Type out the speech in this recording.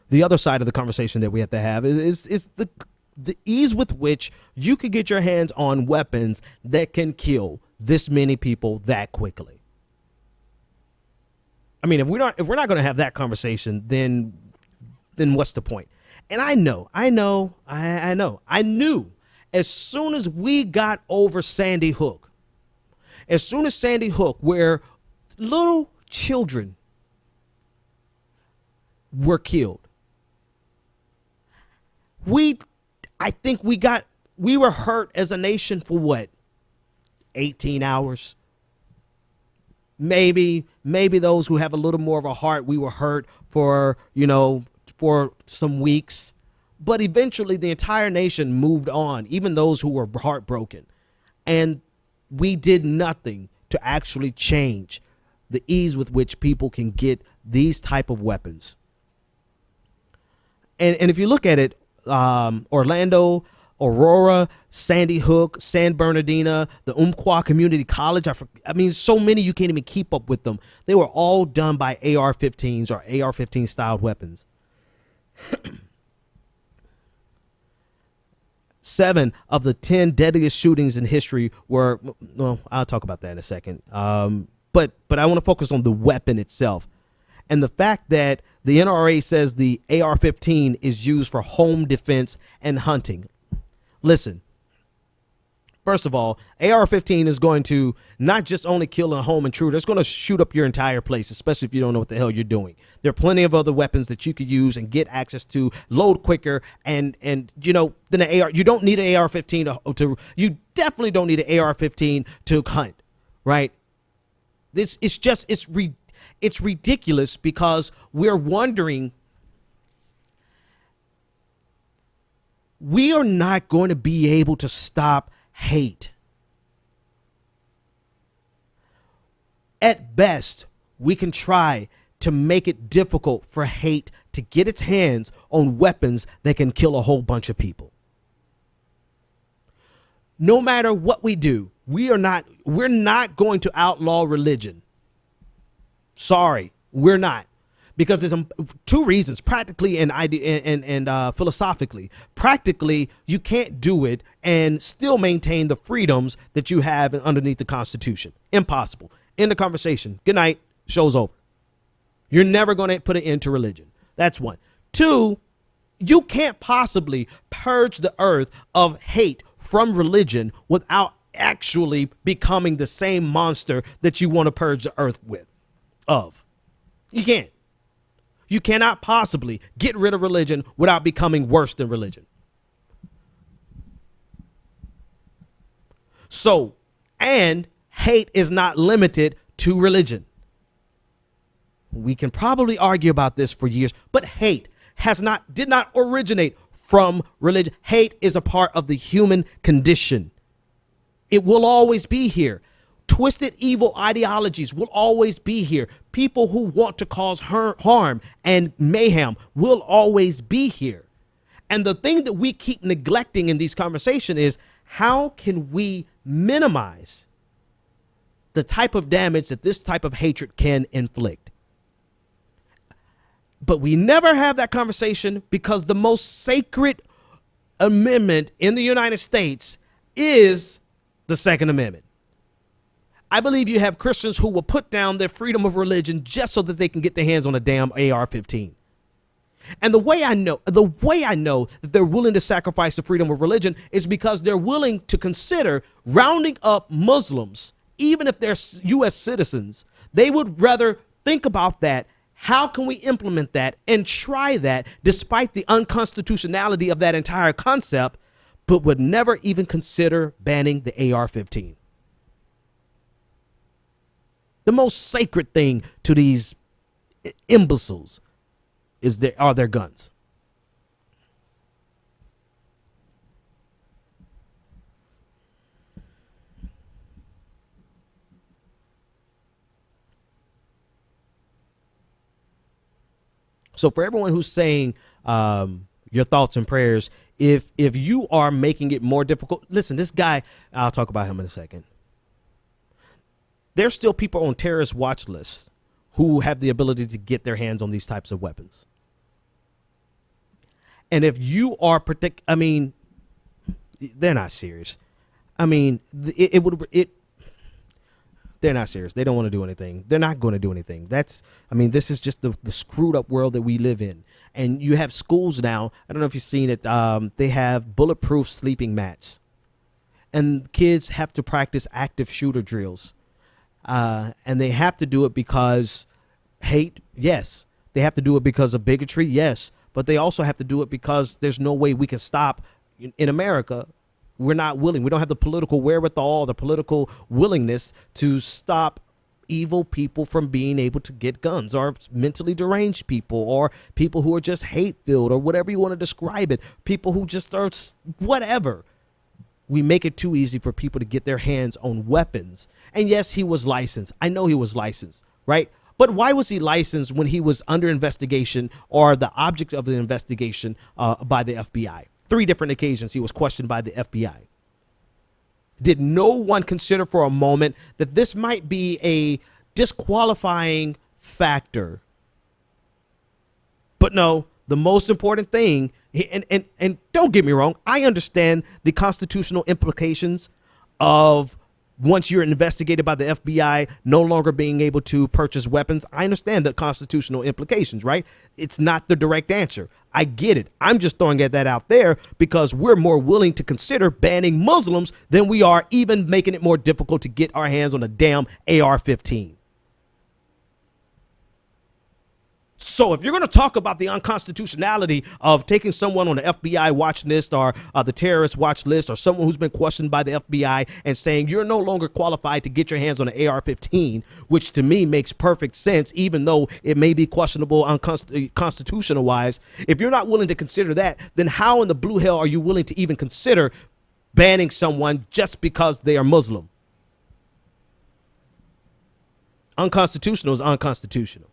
The other side of the conversation that we have to have is the ease with which you can get your hands on weapons that can kill this many people that quickly. I mean, if we're not going to have that conversation, then what's the point? And I knew as soon as we got over Sandy Hook, where little children were killed, I think we were hurt as a nation for what, 18 hours? Maybe those who have a little more of a heart, we were hurt for some weeks. But eventually the entire nation moved on, even those who were heartbroken. And we did nothing to actually change the ease with which people can get these type of weapons. And if you look at it, Orlando, Aurora, Sandy Hook, San Bernardino, the Umpqua Community College. I mean, so many you can't even keep up with them. They were all done by AR-15s or AR-15 styled weapons. 7 of the 10 deadliest shootings in history were, well, I'll talk about that in a second. But I want to focus on the weapon itself. And the fact that the NRA says the AR-15 is used for home defense and hunting. Listen, first of all, AR-15 is going to not just only kill a home intruder, it's going to shoot up your entire place, especially if you don't know what the hell you're doing. There are plenty of other weapons that you could use and get access to, load quicker, and than the AR. You don't need an AR-15 to you definitely don't need an AR-15 to hunt, right? It's ridiculous because we're wondering, we are not going to be able to stop hate. At best, we can try to make it difficult for hate to get its hands on weapons that can kill a whole bunch of people. No matter what we do, we're not going to outlaw religion. Sorry, we're not, because there's 2 reasons, practically and philosophically. Practically, you can't do it and still maintain the freedoms that you have underneath the Constitution. Impossible. End of conversation. Good night. Show's over. You're never going to put an end to religion. That's 1. 2, you can't possibly purge the earth of hate from religion without actually becoming the same monster that you want to purge the earth of. You can't. You cannot possibly get rid of religion without becoming worse than religion. So, and hate is not limited to religion. We can probably argue about this for years, but hate did not originate from religion. Hate is a part of the human condition. It will always be here. Twisted evil ideologies will always be here. People who want to cause harm and mayhem will always be here. And the thing that we keep neglecting in these conversations is, how can we minimize the type of damage that this type of hatred can inflict? But we never have that conversation because the most sacred amendment in the United States is the Second Amendment. I believe you have Christians who will put down their freedom of religion just so that they can get their hands on a damn AR-15. And the way I know that they're willing to sacrifice the freedom of religion is because they're willing to consider rounding up Muslims, even if they're U.S. citizens. They would rather think about that. How can we implement that and try that despite the unconstitutionality of that entire concept, but would never even consider banning the AR-15? The most sacred thing to these imbeciles are their guns. So for everyone who's saying your thoughts and prayers, if you are making it more difficult, listen, this guy, I'll talk about him in a second. There's still people on terrorist watch lists who have the ability to get their hands on these types of weapons. And if you are I mean, they're not serious. I mean, they're not serious. They don't want to do anything. They're not going to do anything. This is just the screwed up world that we live in. And you have schools now. I don't know if you've seen it. They have bulletproof sleeping mats. And kids have to practice active shooter drills. And they have to do it because hate, yes. They have to do it because of bigotry, yes. But they also have to do it because there's no way we can stop in America. We're not willing. We don't have the political wherewithal, the political willingness to stop evil people from being able to get guns, or mentally deranged people, or people who are just hate-filled, or whatever you want to describe it. People who just are whatever. We make it too easy for people to get their hands on weapons. And yes, he was licensed. I know he was licensed, right? But why was he licensed when he was under investigation or the object of the investigation by the FBI? 3 different occasions he was questioned by the FBI. Did no one consider for a moment that this might be a disqualifying factor? But no, the most important thing, and don't get me wrong, I understand the constitutional implications of once you're investigated by the FBI, no longer being able to purchase weapons. I understand the constitutional implications, right? It's not the direct answer. I get it. I'm just throwing that out there because we're more willing to consider banning Muslims than we are even making it more difficult to get our hands on a damn AR-15. So if you're going to talk about the unconstitutionality of taking someone on the FBI watch list or the terrorist watch list, or someone who's been questioned by the FBI and saying you're no longer qualified to get your hands on an AR-15, which to me makes perfect sense, even though it may be questionable constitutional wise, if you're not willing to consider that, then how in the blue hell are you willing to even consider banning someone just because they are Muslim? Unconstitutional is unconstitutional.